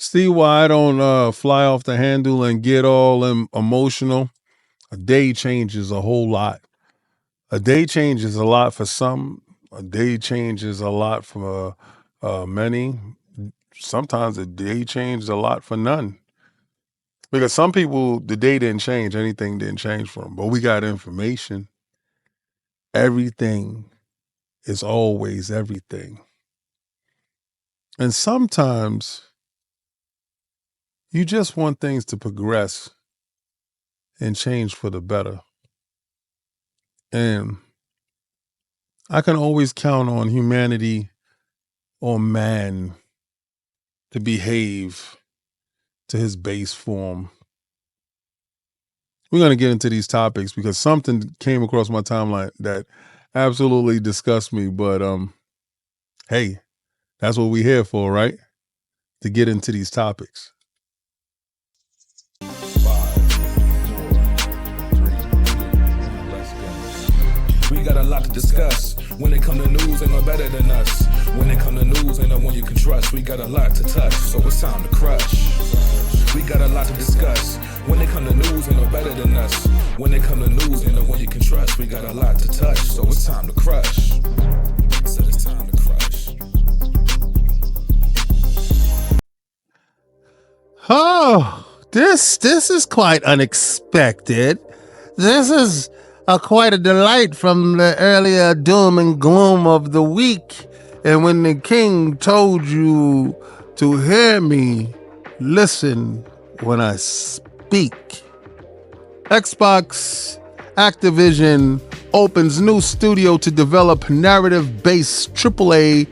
See why I don't fly off the handle and get all emotional? A day changes a whole lot. A day changes a lot for some. A day changes a lot for many. Sometimes a day changes a lot for none. Because some people, the day didn't change, anything didn't change for them. But we got information. Everything is always everything. And sometimes you just want things to progress and change for the better. And I can always count on humanity or man to behave to his base form. We're going to get into these topics because something came across my timeline that absolutely disgusts me. But hey, that's what we're here for, right? To get into these topics. 5, 4, 3, 2, 1, let's go. We got a lot to discuss. When it come to news, ain't no better than us. When it come to news, ain't no one you can trust. We got a lot to touch, so it's time to crush. We got a lot to discuss. When it come to news, ain't no better than us. When it come to news, ain't no one you can trust. We got a lot to touch, so it's time to crush. So it's time to crush. Oh, this is quite unexpected. This is quite a delight from the earlier doom and gloom of the week. And when the king told you to hear me, listen when I speak. Xbox Activision opens new studio to develop narrative-based AAA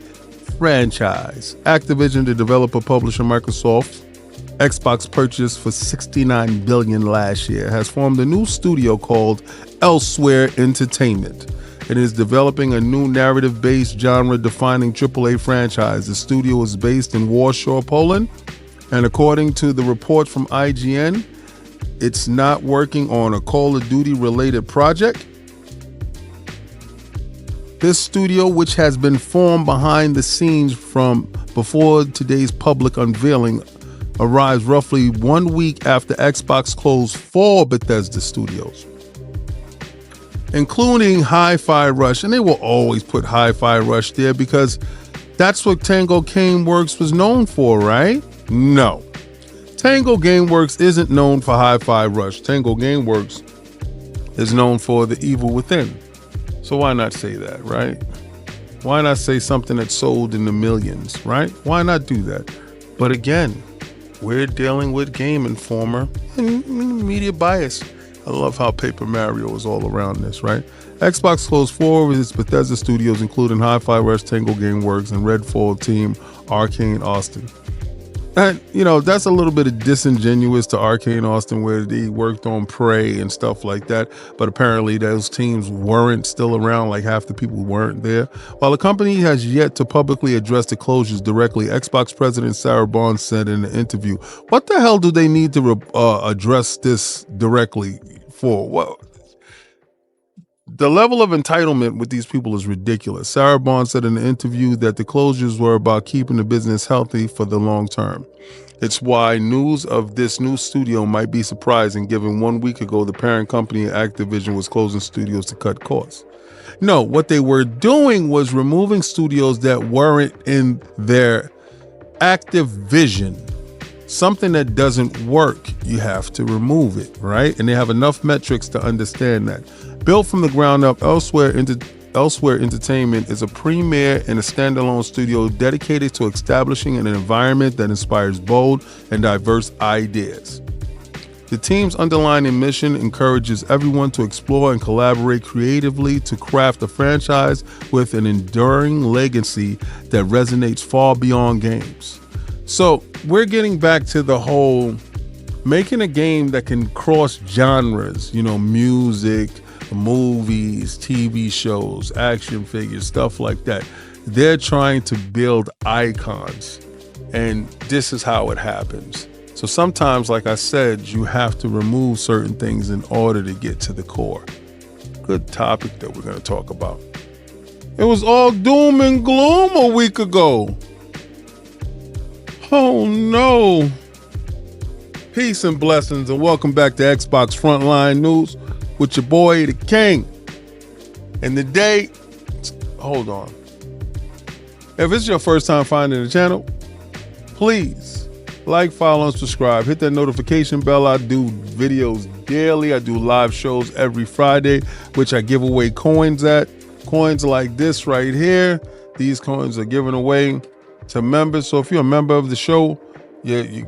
franchise. Activision, the developer publisher Microsoft, Xbox purchased for $69 billion last year, has formed a new studio called Elsewhere Entertainment. It is developing a new narrative-based genre-defining AAA franchise. The studio is based in Warsaw, Poland, and according to the report from IGN, it's not working on a Call of Duty-related project. This studio, which has been formed behind the scenes from before today's public unveiling, arrives roughly 1 week after Xbox closed 4 Bethesda studios, including Hi-Fi Rush. And they will always put Hi-Fi Rush there because that's what Tango Gameworks was known for, right? No. Tango Gameworks isn't known for Hi-Fi Rush. Tango Gameworks is known for The Evil Within. So why not say that, right? Why not say something that sold in the millions, right? Why not do that? But again, we're dealing with Game Informer and media bias. I love how Paper Mario is all around this, right? Xbox closed 4 of its Bethesda studios, including Hi-Fi Rush, Tango Gameworks, and Redfall team Arcane Austin. And, that's a little bit of disingenuous to Arcane Austin, where they worked on Prey and stuff like that. But apparently those teams weren't still around, like half the people weren't there. While the company has yet to publicly address the closures directly, Xbox President Sarah Barnes said in an interview, what the hell do they need to address this directly for? Well, the level of entitlement with these people is ridiculous. Sarah Barnes said in an interview that the closures were about keeping the business healthy for the long term. It's why news of this new studio might be surprising, given 1 week ago the parent company Activision was closing studios to cut costs. No, what they were doing was removing studios that weren't in their active vision. Something that doesn't work, you have to remove it, right? And they have enough metrics to understand that. Built from the ground up, Elsewhere Entertainment is a premier and a standalone studio dedicated to establishing an environment that inspires bold and diverse ideas. The team's underlying mission encourages everyone to explore and collaborate creatively to craft a franchise with an enduring legacy that resonates far beyond games. So we're getting back to the whole making a game that can cross genres, music, movies, TV shows, action figures, stuff like that. They're trying to build icons, and this is how it happens. So sometimes, like I said, you have to remove certain things in order to get to the core. Good topic that we're going to talk about. It was all doom and gloom a week ago. Oh no. Peace and blessings, and welcome back to Xbox Frontline News with your boy, the King. And today, hold on. If it's your first time finding the channel, please like, follow, and subscribe. Hit that notification bell. I do videos daily. I do live shows every Friday, which I give away coins at. Coins like this right here. These coins are given away to members. So if you're a member of the show, you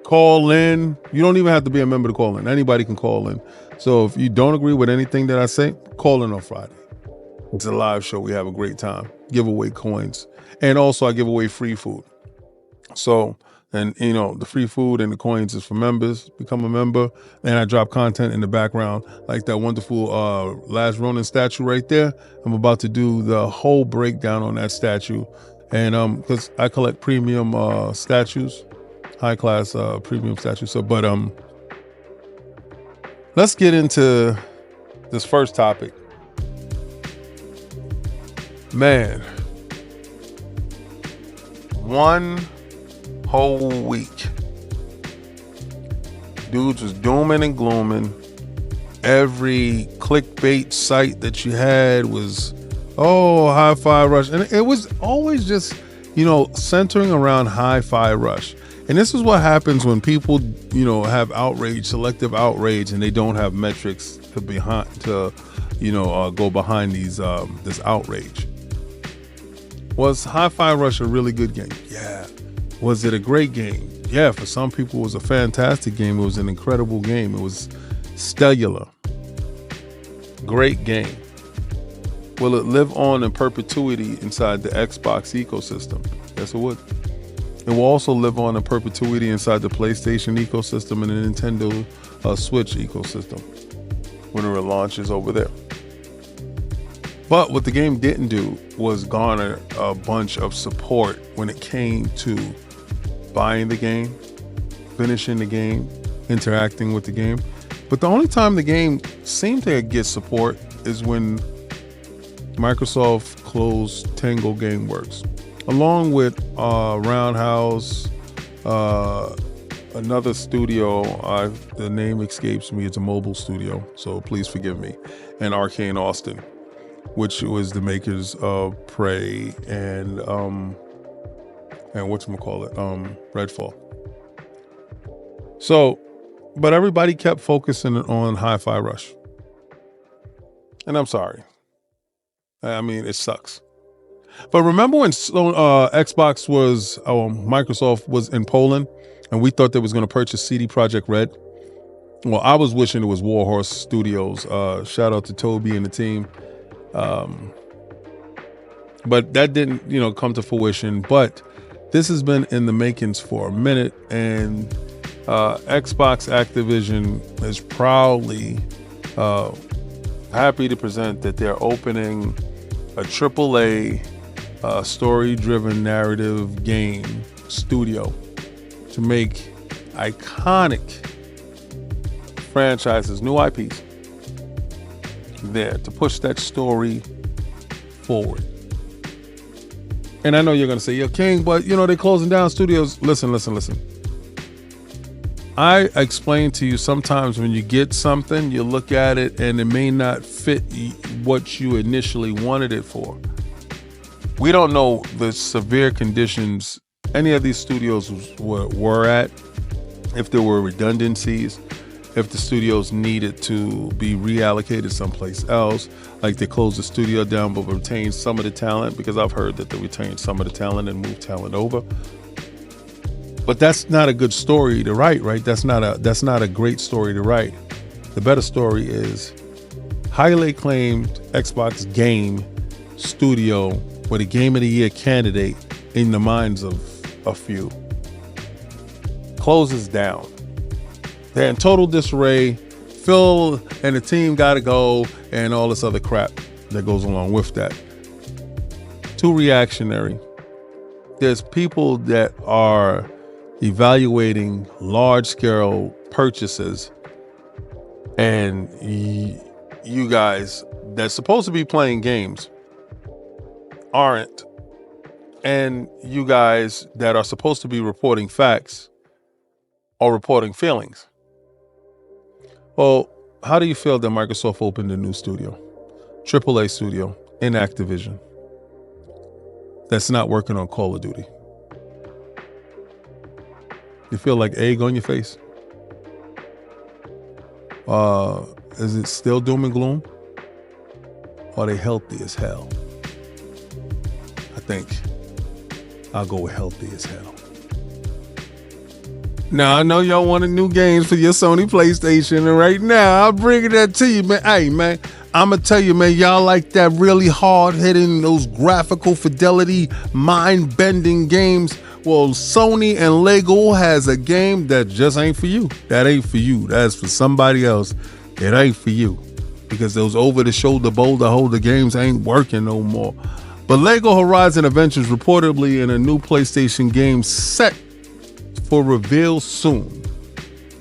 call in. You don't even have to be a member to call in. Anybody can call in. So if you don't agree with anything that I say, call in on Friday. It's a live show. We have a great time. Give away coins. And also I give away free food. So, and you know, the free food and the coins is for members. Become a member. And I drop content in the background like that wonderful Last Ronin statue right there. I'm about to do the whole breakdown on that statue. And because I collect premium statues, high class premium statues. So, but let's get into this first topic. Man, one whole week, dudes was dooming and glooming. Every clickbait site that you had was, oh, Hi-Fi Rush. And it was always just, you know, centering around Hi-Fi Rush. And this is what happens when people, you know, have outrage, selective outrage, and they don't have metrics to go behind these this outrage. Was Hi-Fi Rush a really good game? Yeah. Was it a great game? Yeah, for some people it was a fantastic game. It was an incredible game. It was stellar. Great game. Will it live on in perpetuity inside the Xbox ecosystem? Yes, it would. It will also live on in perpetuity inside the PlayStation ecosystem and the Nintendo Switch ecosystem when it launches over there. But what the game didn't do was garner a bunch of support when it came to buying the game, finishing the game, interacting with the game. But the only time the game seemed to get support is when Microsoft closed Tango Gameworks, along with Roundhouse, another studio, the name escapes me, it's a mobile studio, so please forgive me, and Arcane Austin, which was the makers of Prey and Redfall. So, but everybody kept focusing on Hi-Fi Rush. And I'm sorry. I mean, it sucks. But remember when Microsoft was in Poland and we thought they was going to purchase CD Projekt Red? Well, I was wishing it was Warhorse Studios. Shout out to Toby and the team. But that didn't, come to fruition. But this has been in the makings for a minute, and Xbox Activision is proudly happy to present that they're opening a AAA story-driven narrative game studio to make iconic franchises, new IPs, there to push that story forward. And I know you're going to say, yo, King, but they're closing down studios. Listen. I explain to you, sometimes when you get something, you look at it and it may not fit what you initially wanted it for. We don't know the severe conditions any of these studios were at, if there were redundancies, if the studios needed to be reallocated someplace else, like they closed the studio down but retained some of the talent, because I've heard that they retained some of the talent and moved talent over. But that's not a good story to write, right? That's not a great story to write. The better story is highly acclaimed Xbox game studio with a Game of the Year candidate in the minds of a few closes down. They're in total disarray. Phil and the team got to go, and all this other crap that goes along with that. Too reactionary. There's people that are evaluating large-scale purchases, and you guys that's supposed to be playing games aren't. and you guys that are supposed to be reporting facts are reporting feelings. Well, how do you feel that Microsoft opened a new studio, AAA studio in Activision, that's not working on Call of Duty? You feel like egg on your face? Is it still doom and gloom? Or are they healthy as hell? I think I'll go with healthy as hell. Now, I know y'all wanted new games for your Sony PlayStation, and right now, I'm bringing that to you, man. Hey, man, I'm going to tell you, man, y'all like that really hard-hitting, those graphical fidelity, mind-bending games. Well, Sony and Lego has a game that just ain't for you. That ain't for you. That's for somebody else. It ain't for you. Because those over-the-shoulder, boulder-holder games ain't working no more. But Lego Horizon Adventures reportedly in a new PlayStation game set for reveal soon.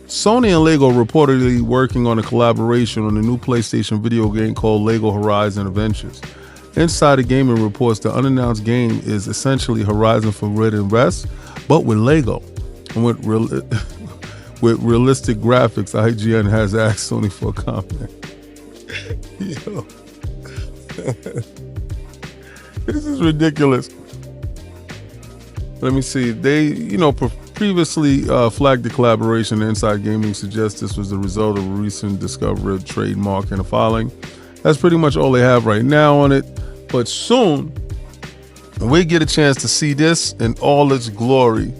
Sony and Lego reportedly working on a collaboration on a new PlayStation video game called Lego Horizon Adventures. Insider Gaming reports the unannounced game is essentially Horizon Forbidden West, but with Lego. And with realistic graphics, IGN has asked Sony for a comment. Yo. This is ridiculous. Let me see. They, previously flagged the collaboration. Inside Gaming suggests this was the result of a recent discovery of trademark and a filing. That's pretty much all they have right now on it. But soon, we get a chance to see this in all its glory.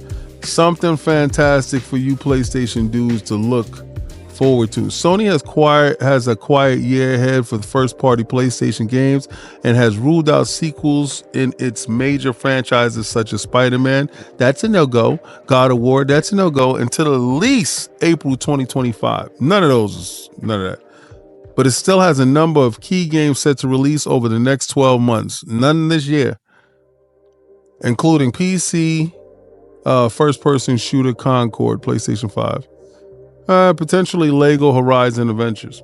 Something fantastic for you PlayStation dudes to look forward to. Sony has a quiet year ahead for the first-party PlayStation games and has ruled out sequels in its major franchises such as Spider-Man. That's a no-go. God of War, that's a no-go until at least April 2025. None of that. But it still has a number of key games set to release over the next 12 months. None this year, including PC, first-person shooter Concord, PlayStation 5. Potentially Lego Horizon Adventures.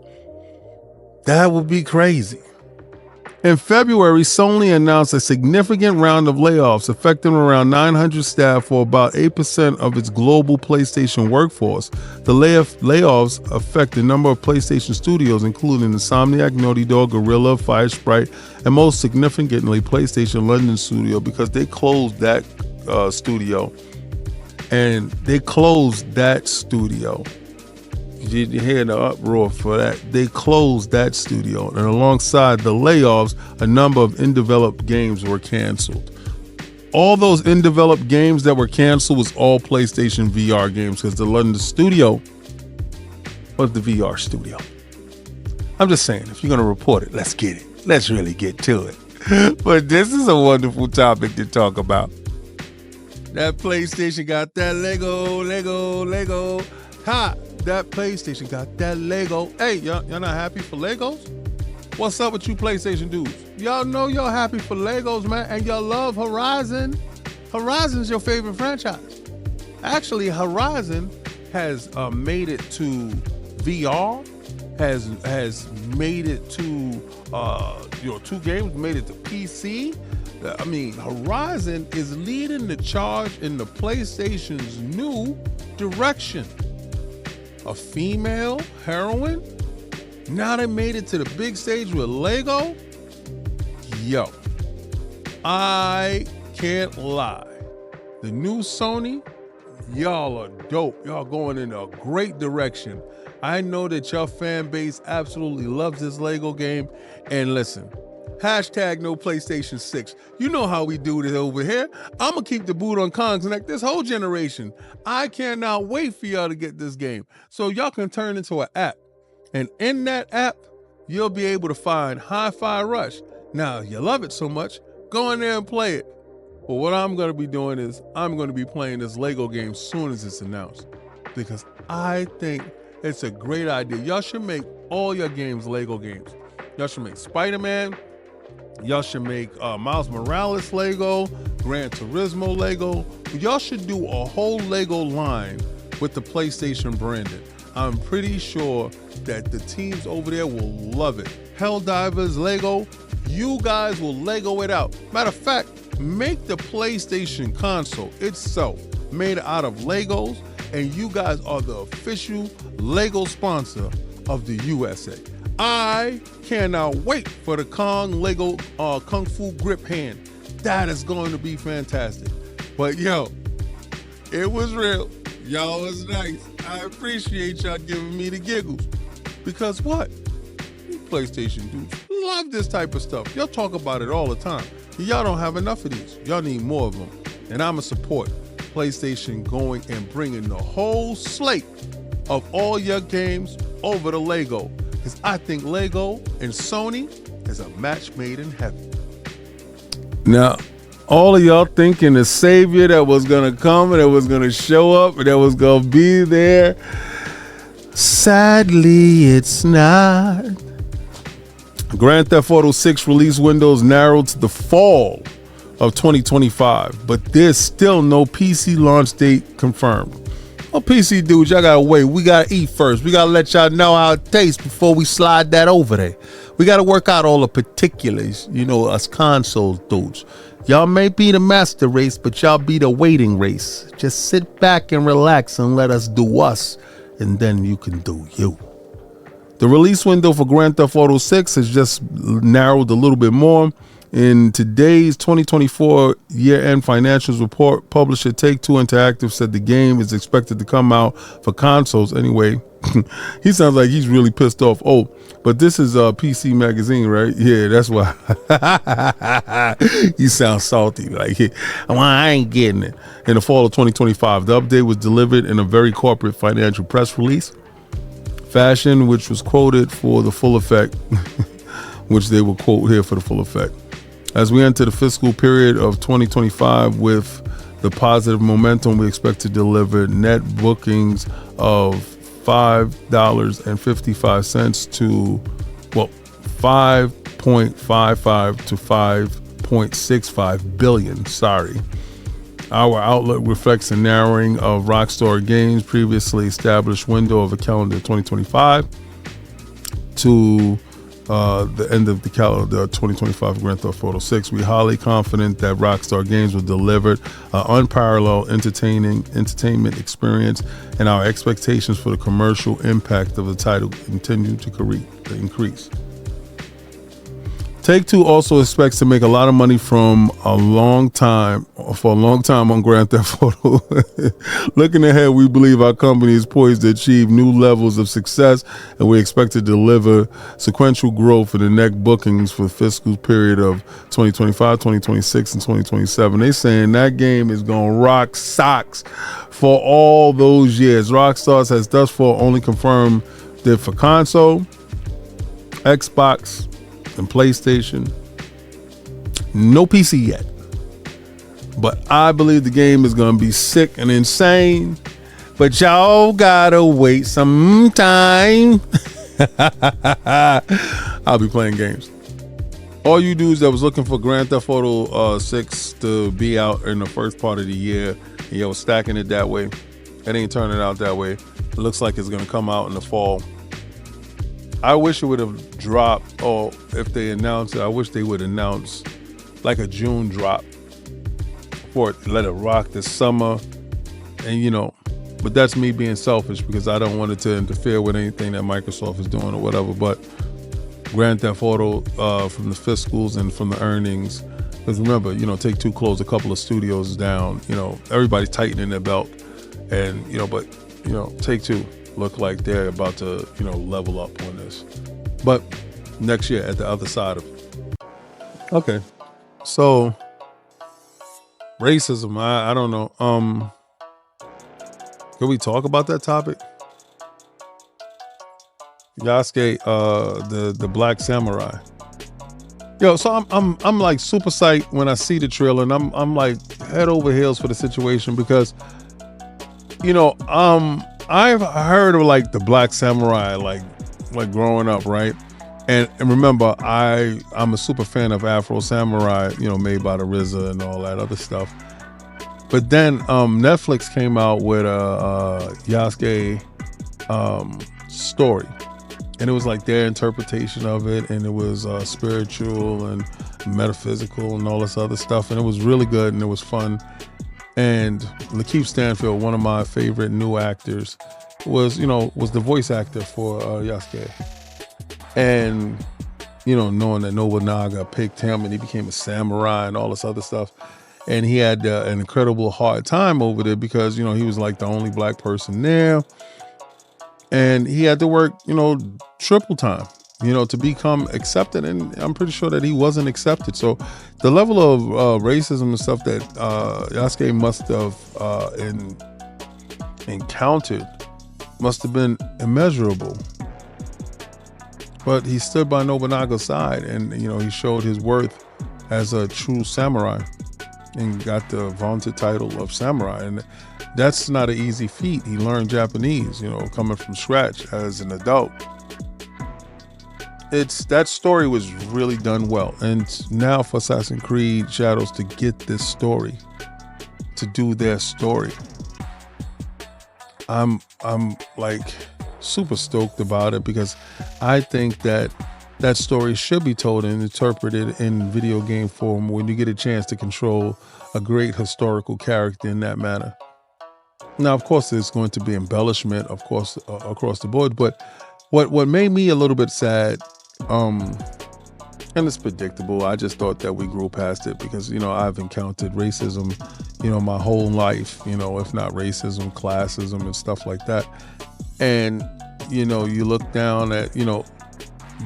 That would be crazy. In February, Sony announced a significant round of layoffs affecting around 900 staff for about 8% of its global PlayStation workforce. The layoffs affect a number of PlayStation studios, including Insomniac, Naughty Dog, Guerrilla, Firesprite, and most significantly, PlayStation London Studio, because they closed that studio. And they closed that studio. You hear the uproar for that. They closed that studio, and alongside the layoffs, a number of in-developed games were canceled. All those in-developed games that were canceled was all PlayStation VR games, because the London studio was the VR studio. I'm just saying, if you're going to report it, let's get it. Let's really get to it. But this is a wonderful topic to talk about. That PlayStation got that Lego. Ha! That PlayStation got that Lego. Hey, y'all not happy for Legos? What's up with you PlayStation dudes? Y'all know y'all happy for Legos, man, and y'all love Horizon. Horizon's your favorite franchise. Actually, Horizon has made it to VR, has made it to two games, made it to PC. I mean, Horizon is leading the charge in the PlayStation's new direction. A female heroine? Now they made it to the big stage with Lego? Yo, I can't lie. The new Sony, y'all are dope. Y'all going in a great direction. I know that your fan base absolutely loves this Lego game. And listen, hashtag no PlayStation 6. You know how we do this over here. I'm going to keep the boot on Kong's neck this whole generation. I cannot wait for y'all to get this game. So y'all can turn into an app. And in that app, you'll be able to find Hi-Fi Rush. Now, you love it so much, go in there and play it. But what I'm going to be doing is I'm going to be playing this Lego game as soon as it's announced. Because I think it's a great idea. Y'all should make all your games Lego games. Y'all should make Spider-Man. Y'all should make Miles Morales Lego, Gran Turismo Lego. Y'all should do a whole Lego line with the PlayStation branded. I'm pretty sure that the teams over there will love it. Helldivers Lego, you guys will Lego it out. Matter of fact, make the PlayStation console itself made out of Legos, and you guys are the official Lego sponsor of the USA. I cannot wait for the Lego Kung Fu grip hand. That is going to be fantastic. But yo, it was real. Y'all was nice. I appreciate y'all giving me the giggles. Because what? You PlayStation dudes love this type of stuff. Y'all talk about it all the time. Y'all don't have enough of these. Y'all need more of them. And I'ma support PlayStation going and bringing the whole slate of all your games over to Lego. Because I think Lego and Sony is a match made in heaven. Now, all of y'all thinking the savior that was going to come and that was going to show up and that was going to be there. Sadly, it's not. Grand Theft Auto 6 release windows narrowed to the fall of 2025, but there's still no PC launch date confirmed. Well, PC dudes, y'all gotta wait. We gotta eat first. We gotta let y'all know how it tastes before we slide that over there. We gotta work out all the particulars, us console dudes. Y'all may be the master race, but y'all be the waiting race. Just sit back and relax and let us do us, and then you can do you. The release window for Grand Theft Auto 6 has just narrowed a little bit more. In today's 2024 year-end financials report, publisher Take-Two Interactive said the game is expected to come out for consoles anyway. He sounds like he's really pissed off. Oh, but this is PC Magazine, right? Yeah, that's why. He sounds salty. Like, well, I ain't getting it. In the fall of 2025, the update was delivered in a very corporate financial press release fashion, which was quoted for the full effect, which they will quote here for the full effect. As we enter the fiscal period of 2025 with the positive momentum, we expect to deliver net bookings of $5.55 to, $5.55 to $5.65 billion. Sorry. Our outlook reflects a narrowing of Rockstar Games' previously established window of a calendar 2025 to the end of the calendar 2025 Grand Theft Auto 6. We're highly confident that Rockstar Games will deliver an unparalleled entertainment experience, and our expectations for the commercial impact of the title continue to increase. Take-Two also expects to make a lot of money for a long time on Grand Theft Auto. Looking ahead, we believe our company is poised to achieve new levels of success, and we expect to deliver sequential growth in the net bookings for the fiscal period of 2025, 2026, and 2027. They're saying that game is going to rock socks for all those years. Rockstar has thus far only confirmed that for console, Xbox, and PlayStation. No PC yet. But I believe the game is going to be sick and insane. But y'all gotta wait some time. I'll be playing games. All you dudes that was looking for Grand Theft Auto 6 to be out in the first part of the year, and y'all was stacking it that way, it ain't turning out that way. It looks like it's going to come out in the fall. I wish it would have dropped, or if they announced it, I wish they would announce like a June drop for it, let it rock this summer. And but that's me being selfish because I don't want it to interfere with anything that Microsoft is doing or whatever. But Grand Theft Auto, from the fiscals and from the earnings, because remember, Take-Two closed a couple of studios down. Everybody's tightening their belt, and but Take-Two look like they're about to, level up on this. But next year at the other side of it. Okay. So racism, I don't know. Can we talk about that topic? Yasuke, the Black Samurai. Yo, so I'm like super psyched when I see the trailer, and I'm like head over heels for the situation because I've heard of like the Black Samurai like growing up, right? And remember, I'm a super fan of Afro Samurai, made by the RZA and all that other stuff. But then Netflix came out with a Yasuke story, And it was like their interpretation of it, and it was spiritual and metaphysical and all this other stuff, and it was really good and it was fun. And Lakeith Stanfield, one of my favorite new actors, was the voice actor for Yasuke. And knowing that Nobunaga picked him and he became a samurai and all this other stuff, and he had an incredible hard time over there because he was like the only black person there, and he had to work triple time to become accepted, and I'm pretty sure that he wasn't accepted. So the level of racism and stuff that Yasuke must have encountered must have been immeasurable. But he stood by Nobunaga's side, and he showed his worth as a true samurai and got the vaunted title of samurai. And that's not an easy feat. He learned Japanese, coming from scratch as an adult. That story was really done well. And now for Assassin's Creed Shadows to get this story, to do their story, I'm like super stoked about it, because I think that story should be told and interpreted in video game form when you get a chance to control a great historical character in that manner. Now, of course, there's going to be embellishment, of course, across the board. But what made me a little bit sad, and it's predictable, I just thought that we grew past it, because, I've encountered racism, my whole life, if not racism, classism and stuff like that. And, you look down at,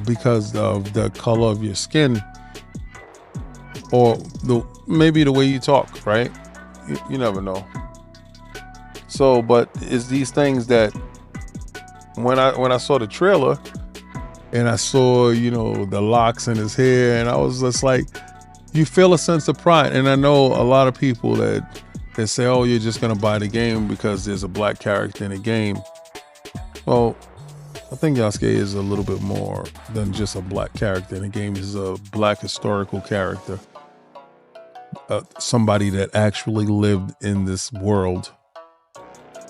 because of the color of your skin, or maybe the way you talk, right? You never know. So, but it's these things that when I saw the trailer and I saw, the locks in his hair, and I was just like, you feel a sense of pride. And I know a lot of people that say, oh, you're just going to buy the game because there's a black character in the game. Well, I think Yasuke is a little bit more than just a black character in the game. He's a black historical character. Somebody that actually lived in this world,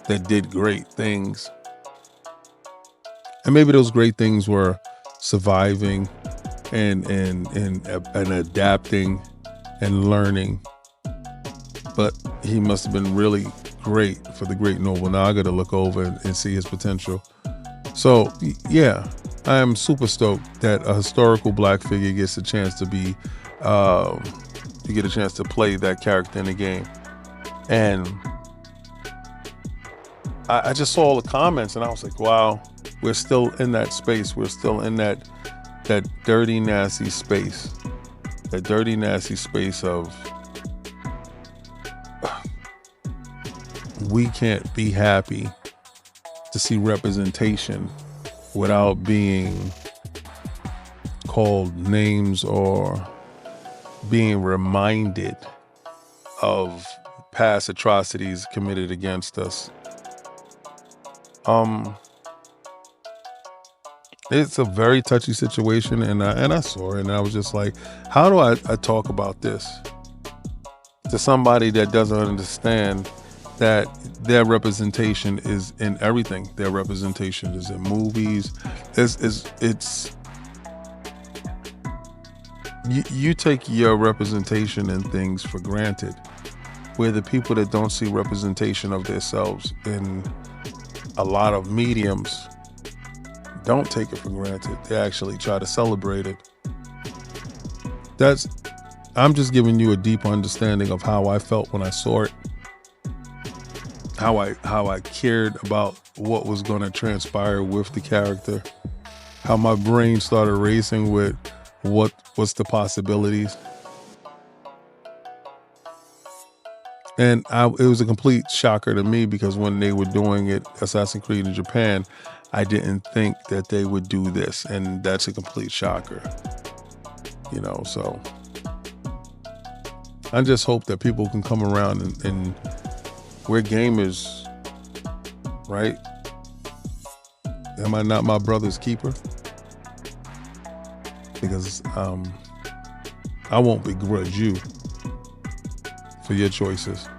that did great things. And maybe those great things were surviving and adapting and learning. But he must have been really great for the great Nobunaga to look over and see his potential. So yeah, I am super stoked that a historical black figure gets a chance to be, you get a chance to play that character in the game. And I just saw all the comments and I was like, wow, we're still in that space. We're still in that dirty, nasty space. That dirty, nasty space of we can't be happy to see representation without being called names or being reminded of past atrocities committed against us. It's a very touchy situation, and I saw it, and I was just like, how do I talk about this to somebody that doesn't understand that their representation is in everything? Their representation is in movies. It's you take your representation in things for granted, where the people that don't see representation of themselves in a lot of mediums don't take it for granted. They actually try to celebrate it. I'm just giving you a deep understanding of how I felt when I saw it, how I cared about what was going to transpire with the character, how my brain started racing with what's the possibilities. And it was a complete shocker to me, because when they were doing it, Assassin's Creed in Japan, I didn't think that they would do this, and that's a complete shocker. So I just hope that people can come around and we're gamers, right? Am I not my brother's keeper? Because I won't begrudge you for your choices,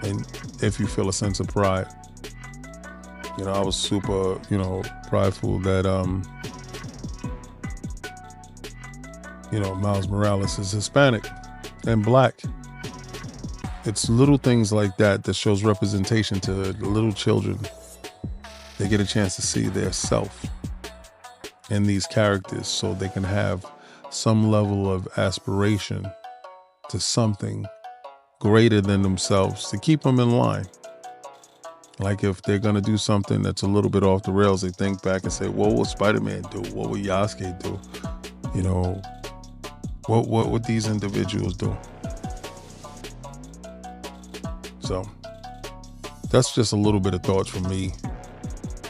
and if you feel a sense of pride. I was super, prideful that, Miles Morales is Hispanic and black. It's little things like that that shows representation to the little children. They get a chance to see their self in these characters so they can have some level of aspiration to something greater than themselves to keep them in line. Like if they're going to do something that's a little bit off the rails, they think back and say, what would Spider-Man do? What would Yasuke do? What would these individuals do? So that's just a little bit of thoughts from me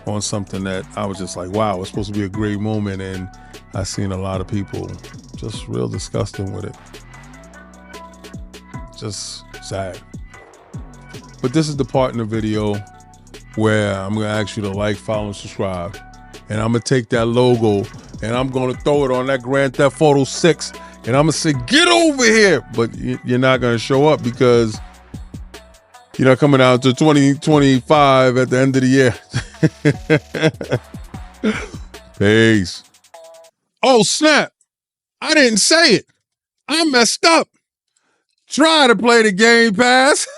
on something that I was just like, wow, it's supposed to be a great moment. And I've seen a lot of people just real disgusting with it. Just sad. But this is the part in the video where I'm going to ask you to like, follow, and subscribe. And I'm going to take that logo and I'm going to throw it on that Grand Theft Auto 6. And I'm going to say, get over here. But you're not going to show up because you're not coming out to 2025 at the end of the year. Peace. Oh, snap. I didn't say it. I messed up. Try to play the Game Pass.